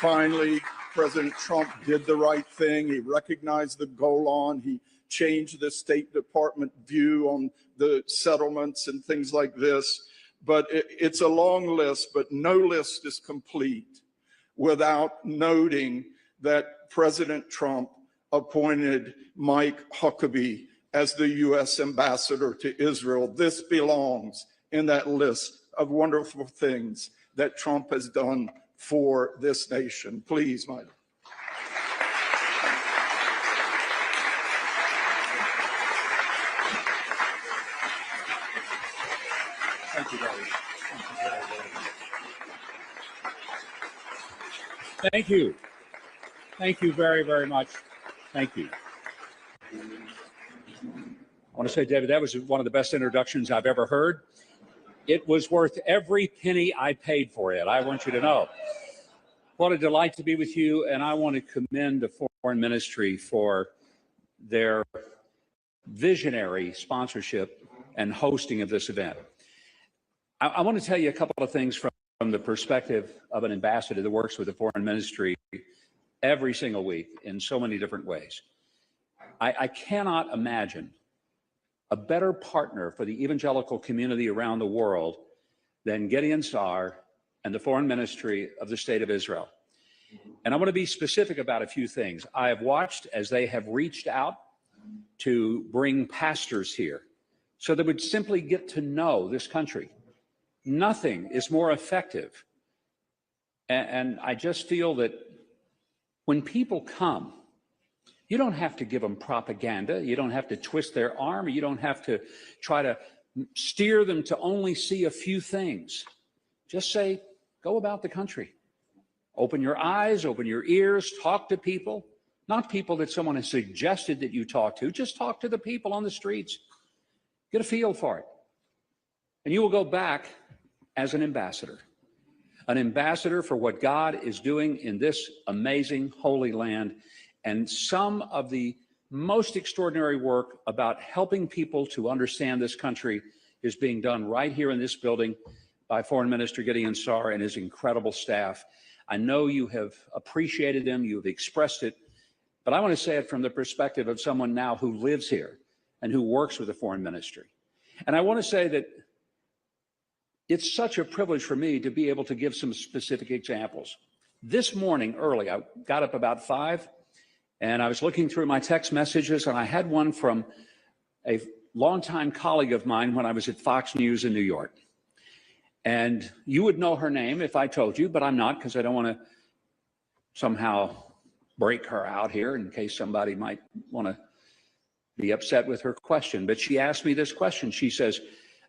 Finally, President Trump did the right thing. He recognized the Golan. He changed the State Department view on the settlements and things like this. But it's a long list, but no list is complete without noting that President Trump appointed Mike Huckabee as the U.S. ambassador to Israel. This belongs in that list of wonderful things that Trump has done for this nation. Please, Mike. Thank you, Gary. Thank you. Thank you very, very much. Thank you. I want to say, David, that was one of the best introductions I've ever heard. It was worth every penny I paid for it. I want you to know. What a delight to be with you, and I want to commend the Foreign Ministry for their visionary sponsorship and hosting of this event. I want to tell you a couple of things from the perspective of an ambassador that works with the Foreign Ministry every single week in so many different ways. I cannot imagine a better partner for the evangelical community around the world than Gideon Sa'ar and the Foreign Ministry of the State of Israel. And I want to be specific about a few things. I have watched as they have reached out to bring pastors here so they would simply get to know this country. Nothing is more effective. And I just feel that when people come, you don't have to give them propaganda. You don't have to twist their arm. You don't have to try to steer them to only see a few things. Just say, go about the country. Open your eyes, open your ears, talk to people. Not people that someone has suggested that you talk to. Just talk to the people on the streets. Get a feel for it. And you will go back as an ambassador for what God is doing in this amazing holy land, and some of the most extraordinary work about helping people to understand this country is being done right here in this building by Foreign Minister Gideon Sa'ar and his incredible staff. I know you have appreciated them, you have expressed it, but I want to say it from the perspective of someone now who lives here and who works with the Foreign Ministry. And I want to say that it's such a privilege for me to be able to give some specific examples. This morning early, I got up about 5, and I was looking through my text messages, and I had one from a longtime colleague of mine when I was at Fox News in New York. And you would know her name if I told you, but I'm not, because I don't want to somehow break her out here in case somebody might want to be upset with her question. But she asked me this question. She says,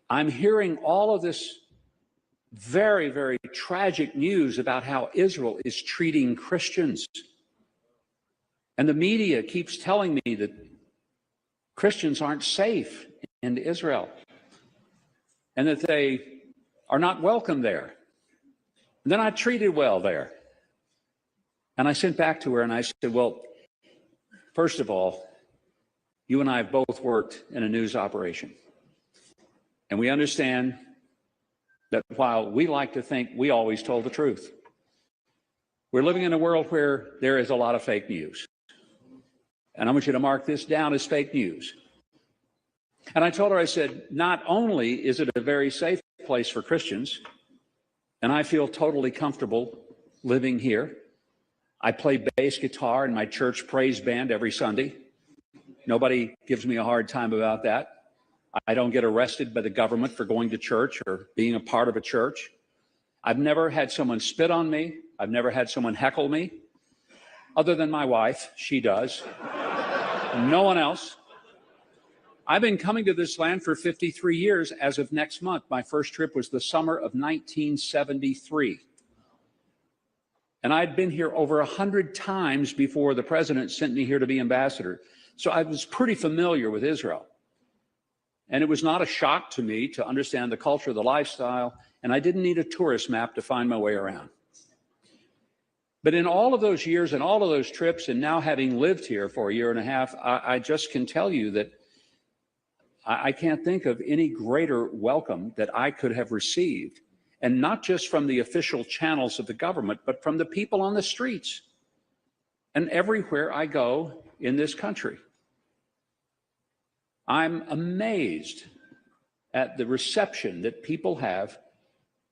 I'm hearing all of this very, very tragic news about how Israel is treating Christians. And the media keeps telling me that Christians aren't safe in Israel and that they are not welcome there. They're not treated well there. And I sent back to her and I said, well, first of all, you and I have both worked in a news operation. And we understand that while we like to think we always told the truth, we're living in a world where there is a lot of fake news. And I want you to mark this down as fake news. And I told her, I said, not only is it a very safe place for Christians, and I feel totally comfortable living here. I play bass guitar in my church praise band every Sunday. Nobody gives me a hard time about that. I don't get arrested by the government for going to church or being a part of a church. I've never had someone spit on me. I've never had someone heckle me, other than my wife. She does. No one else. I've been coming to this land for 53 years as of next month. My first trip was the summer of 1973. And I'd been here over 100 times before the president sent me here to be ambassador. So I was pretty familiar with Israel. And it was not a shock to me to understand the culture, the lifestyle, and I didn't need a tourist map to find my way around. But in all of those years and all of those trips, and now having lived here for a year and a half, I just can tell you that I can't think of any greater welcome that I could have received. and not just from the official channels of the government, but from the people on the streets and everywhere I go in this country. I'm amazed at the reception that people have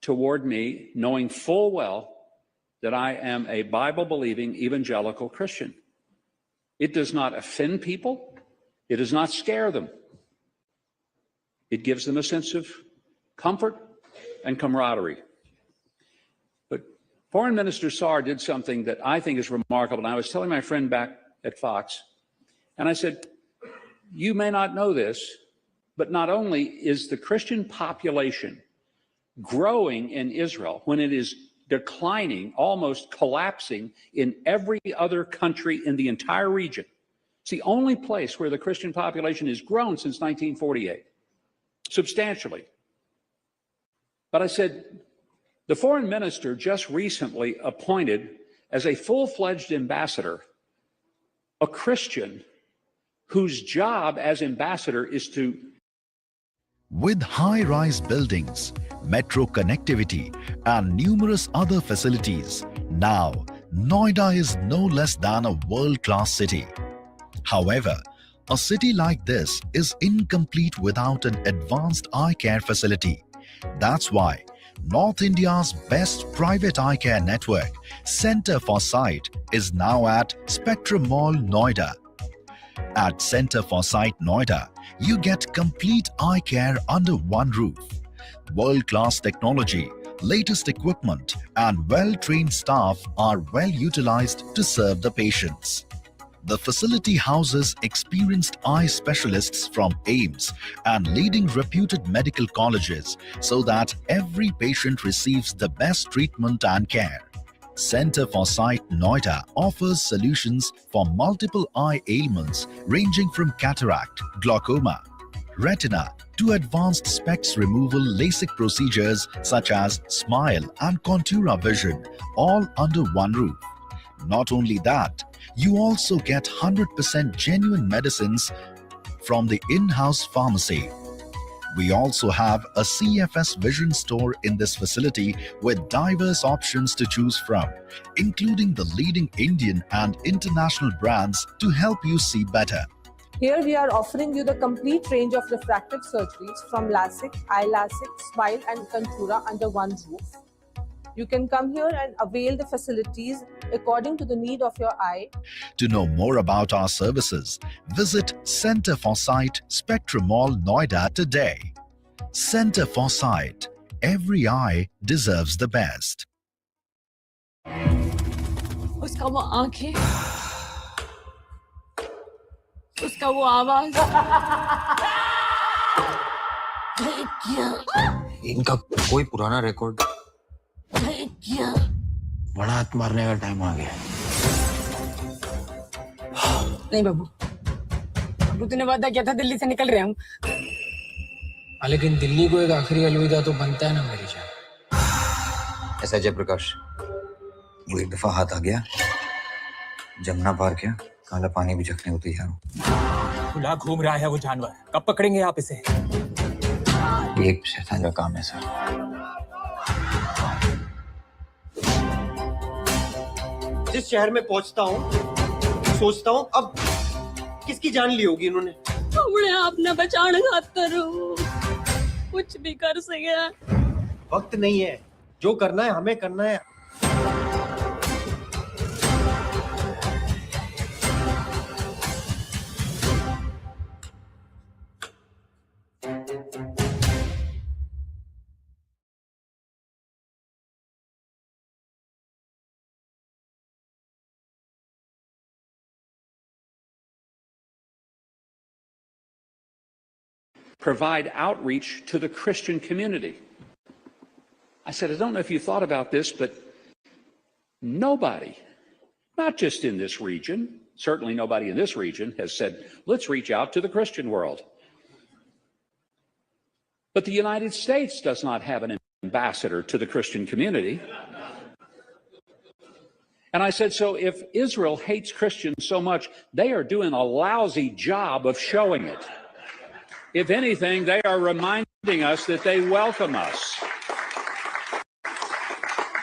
toward me, knowing full well that I am a Bible-believing evangelical Christian. It does not offend people. It does not scare them. It gives them a sense of comfort and camaraderie. But Foreign Minister Saar did something that I think is remarkable. And I was telling my friend back at Fox, and I said, you may not know this, but not only is the Christian population growing in Israel when it is declining, almost collapsing in every other country in the entire region. It's the only place where the Christian population has grown since 1948, substantially. But I said, the foreign minister just recently appointed as a full-fledged ambassador a Christian whose job as ambassador is to... With high-rise buildings, metro connectivity, and numerous other facilities, now Noida is no less than a world-class city. However, a city like this is incomplete without an advanced eye care facility. That's why North India's best private eye care network, Center for Sight, is now at Spectrum Mall, Noida. At Center for Sight, Noida, you get complete eye care under one roof. World-class technology, latest equipment, and well-trained staff are well utilized to serve the patients. The facility houses experienced eye specialists from AIIMS and leading reputed medical colleges so that every patient receives the best treatment and care. Center for Sight Noida offers solutions for multiple eye ailments ranging from cataract, glaucoma, retina to advanced specs removal LASIK procedures such as SMILE and Contura Vision, all under one roof. Not only that, you also get 100% genuine medicines from the in-house pharmacy. We also have a CFS Vision store in this facility with diverse options to choose from, including the leading Indian and international brands to help you see better. Here we are offering you the complete range of refractive surgeries from LASIK, iLASIK, SMILE and Contura under one roof. You can come here and avail the facilities according to the need of your eye. To know more about our services, visit Center for Sight, Spectrum Mall, Noida today. Center for Sight. Every eye deserves the best. उसका वो आंखें, उसका वो आवाज, इनका कोई पुराना record बड़ा हाथ मारने का टाइम आ गया। नहीं बाबू, बाबू तूने वादा किया था दिल्ली से निकल रहे हम। लेकिन दिल्ली को एक आखिरी अलविदा तो बनता है ना मेरी जान। ऐसा जयप्रकाश, वो एक दफा हाथ आ गया, जमुना पार किया, काला पानी भी चखने को तैयार हूँ। खुला घूम रहा है वो जानवर, कब पकड़ेंगे आप इसे? ये एक शैतान का काम है सर। जिस शहर में पहुंचता हूँ, सोचता हूँ अब किसकी जान ली होगी इन्होंने। हमने आपने बचाने खातर कुछ भी कर सके। वक्त नहीं है, जो करना है हमें करना है। Provide outreach to the Christian community. I said, I don't know if you thought about this, but nobody, not just in this region, certainly nobody in this region has said, let's reach out to the Christian world. But the United States does not have an ambassador to the Christian community. And I said, so if Israel hates Christians so much, they are doing a lousy job of showing it. If anything, they are reminding us that they welcome us.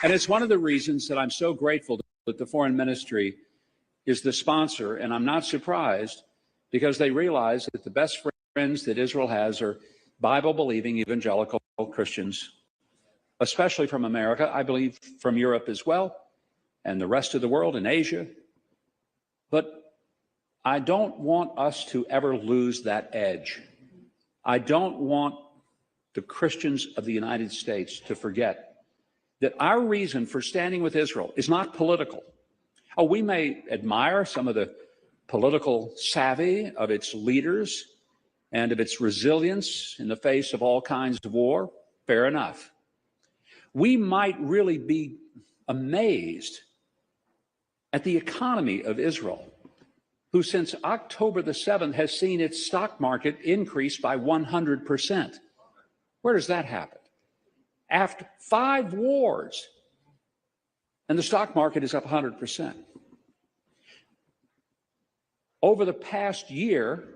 And it's one of the reasons that I'm so grateful that the Foreign Ministry is the sponsor, and I'm not surprised because they realize that the best friends that Israel has are Bible-believing evangelical Christians, especially from America, I believe from Europe as well, and the rest of the world in Asia. But I don't want us to ever lose that edge. I don't want the Christians of the United States to forget that our reason for standing with Israel is not political. Oh, we may admire some of the political savvy of its leaders and of its resilience in the face of all kinds of war. Fair enough. We might really be amazed at the economy of Israel, who since October the 7th has seen its stock market increase by 100%. Where does that happen? After 5 wars, and the stock market is up 100%. Over the past year,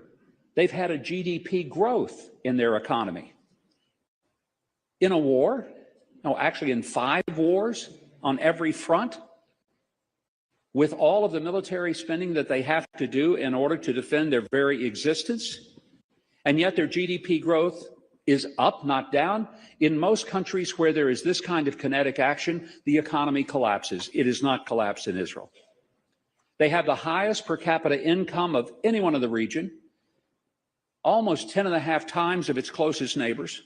they've had a GDP growth in their economy. In a war, no, actually in 5 wars on every front, with all of the military spending that they have to do in order to defend their very existence, and yet their GDP growth is up, not down. In most countries where there is this kind of kinetic action, the economy collapses. It has not collapsed in Israel. They have the highest per capita income of anyone in the region, almost 10.5 times of its closest neighbors.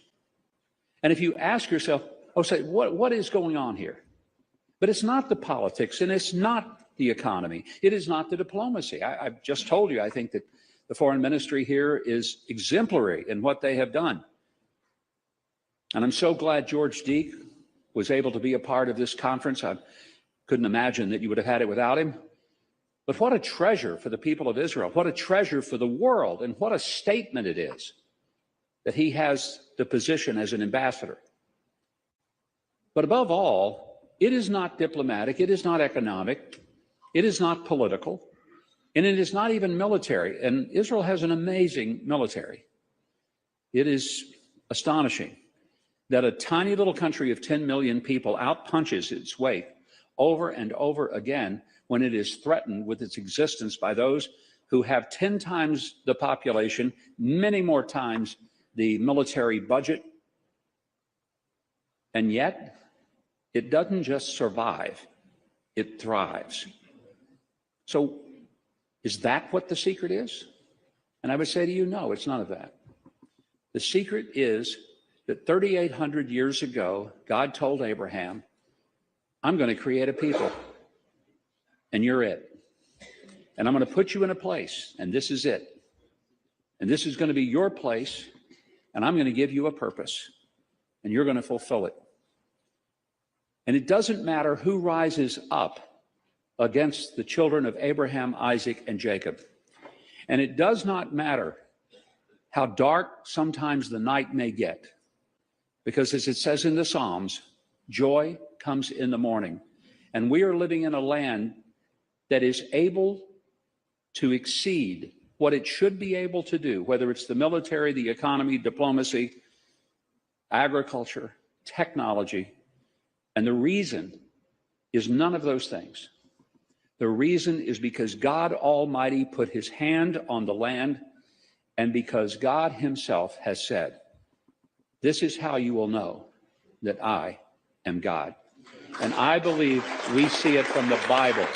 And if you ask yourself, oh, say, what is going on here? But it's not the politics, and it's not the economy. It is not the diplomacy. I've just told you, I think that the foreign ministry here is exemplary in what they have done. And I'm so glad George Deek was able to be a part of this conference. I couldn't imagine that you would have had it without him. But what a treasure for the people of Israel, what a treasure for the world, and what a statement it is that he has the position as an ambassador. But above all, it is not diplomatic, it is not economic, it is not political, and it is not even military. And Israel has an amazing military. It is astonishing that a tiny little country of 10 million people outpunches its weight over and over again when it is threatened with its existence by those who have 10 times the population, many more times the military budget. And yet, it doesn't just survive, it thrives. So, is that what the secret is? And I would say to you, no, it's none of that. The secret is that 3,800 years ago, God told Abraham, I'm going to create a people, and you're it. And I'm going to put you in a place, and this is it. And this is going to be your place, and I'm going to give you a purpose, and you're going to fulfill it. And it doesn't matter who rises up against the children of Abraham, Isaac, and Jacob. And it does not matter how dark sometimes the night may get, because as it says in the Psalms, joy comes in the morning. And we are living in a land that is able to exceed what it should be able to do, whether it's the military, the economy, diplomacy, agriculture, technology. And the reason is none of those things. The reason is because God Almighty put his hand on the land, and because God himself has said, this is how you will know that I am God. And I believe we see it from the Bible.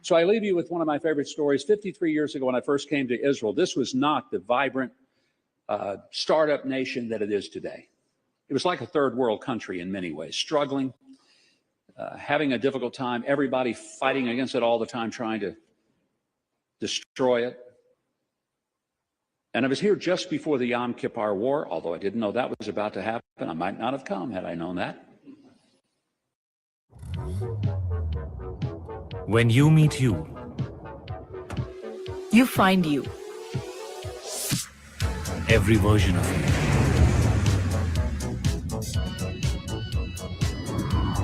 So I leave you with one of my favorite stories. 53 years ago when I first came to Israel, this was not the vibrant startup nation that it is today. It was like a third world country in many ways, struggling, having a difficult time, everybody fighting against it all the time, trying to destroy it. And I was here just before the Yom Kippur War, although I didn't know that was about to happen. I might not have come had I known that. When you meet you, you find you. Every version of you.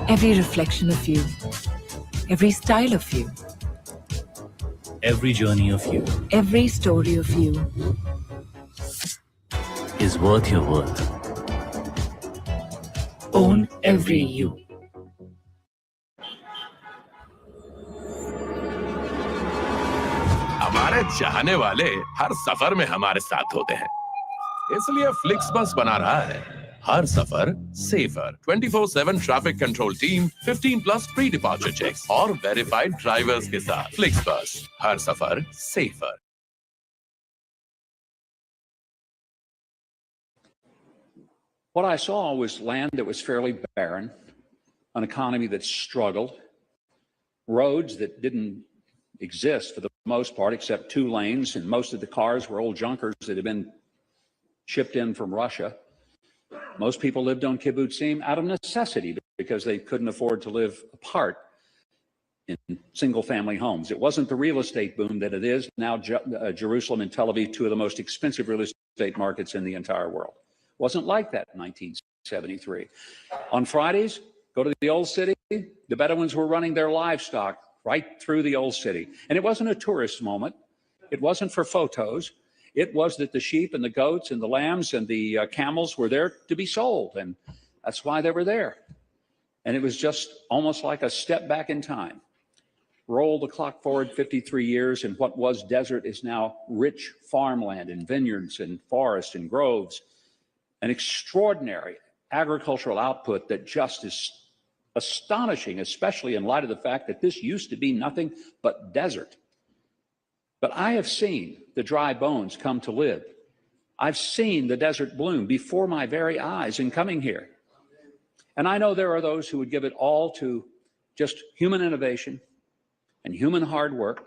Every reflection of you. Every style of you. Every journey of you every story of you is worth your worth. Own every you. हमारे चाहने वाले हर सफर में हमारे साथ होते हैं, इसलिए flix बस बना रहा है हर सफर safer. 24/7 traffic control team, 15+ pre departure checks और वेरीफाइड ड्राइवर्स के साथ फ्लिक्स बस, हर सफर safer. What I saw was land that was fairly barren, an economy that struggled, roads that didn't exist for the most part except 2 lanes, and most of the cars were old junkers that had been shipped in from Russia. Most people lived on kibbutzim out of necessity because they couldn't afford to live apart in single-family homes. It wasn't the real estate boom that it is now. Jerusalem and Tel Aviv, 2 of the most expensive real estate markets in the entire world. Wasn't like that in 1973. On Fridays, go to the old city, the Bedouins were running their livestock right through the old city. And it wasn't a tourist moment. It wasn't for photos. It was that the sheep and the goats and the lambs and the camels were there to be sold. And that's why they were there. And it was just almost like a step back in time. Roll the clock forward 53 years, and what was desert is now rich farmland and vineyards and forests and groves. An extraordinary agricultural output that just is astonishing, especially in light of the fact that this used to be nothing but desert. But I have seen the dry bones come to live. I've seen the desert bloom before my very eyes in coming here. And I know there are those who would give it all to just human innovation and human hard work.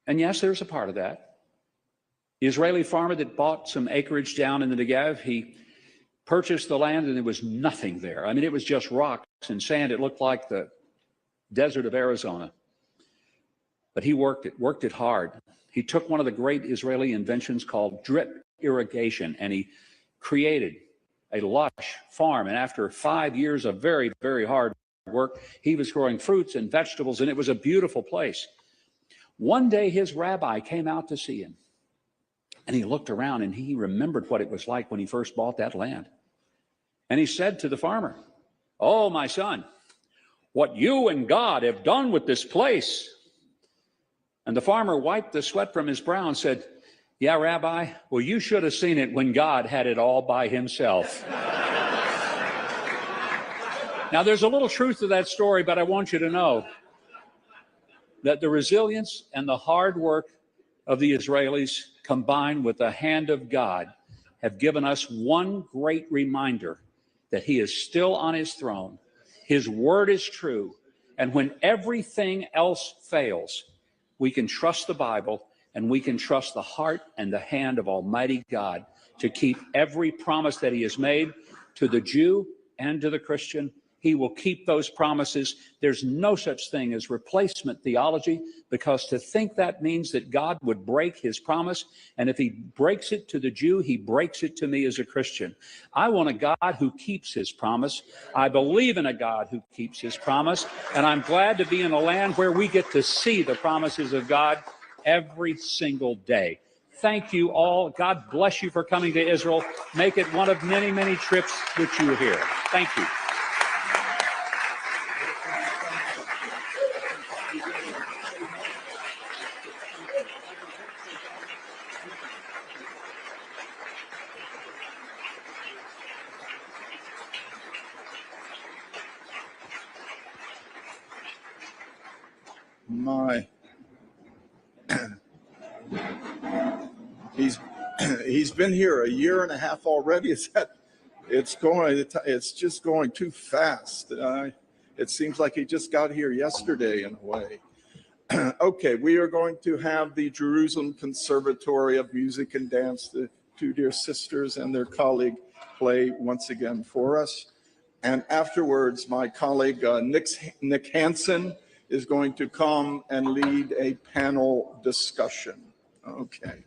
And yes, there's a part of that. The Israeli farmer that bought some acreage down in the Negev, he purchased the land and there was nothing there. I mean, it was just rocks and sand. It looked like the desert of Arizona. But he worked it hard. He took one of the great Israeli inventions called drip irrigation, and he created a lush farm. And after 5 years of very, very hard work, he was growing fruits and vegetables, and it was a beautiful place. One day his rabbi came out to see him, and he looked around and he remembered what it was like when he first bought that land. And he said to the farmer, "Oh, my son, what you and God have done with this place." And the farmer wiped the sweat from his brow and said, "Yeah, Rabbi, well, you should have seen it when God had it all by himself." Now, there's a little truth to that story, but I want you to know that the resilience and the hard work of the Israelis, combined with the hand of God, have given us one great reminder that he is still on his throne. His word is true. And when everything else fails, we can trust the Bible, and we can trust the heart and the hand of Almighty God to keep every promise that he has made to the Jew and to the Christian. He will keep those promises. There's no such thing as replacement theology, because to think that means that God would break his promise. And if he breaks it to the Jew, he breaks it to me as a Christian. I want a God who keeps his promise. I believe in a God who keeps his promise. And I'm glad to be in a land where we get to see the promises of God every single day. Thank you all. God bless you for coming to Israel. Make it one of many, many trips that you are here. Thank you. My, he's been here a year and a half already. It's just going too fast. It seems like he just got here yesterday in a way. Okay, we are going to have the Jerusalem Conservatory of Music and Dance, the 2 dear sisters and their colleague, play once again for us. And afterwards, my colleague Nick Hansen is going to come and lead a panel discussion. Okay.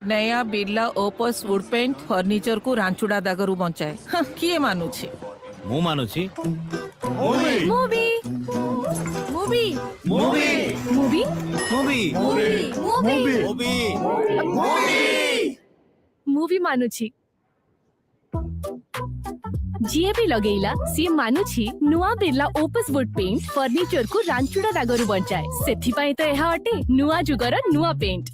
नया Birla opus wood paint furniture को रांचुड़ा दागरू बंचाए किए मानुछि मु मानुछि मूवी मूवी मूवी मूवी मूवी मूवी मानुछि जीए भी लगेला सी मानुछि नुआ Birla opus wood paint furniture को रांचुड़ा दागरू बंचाए सेथि पई तो एहा अटे नुआ जुगर नुआ पेंट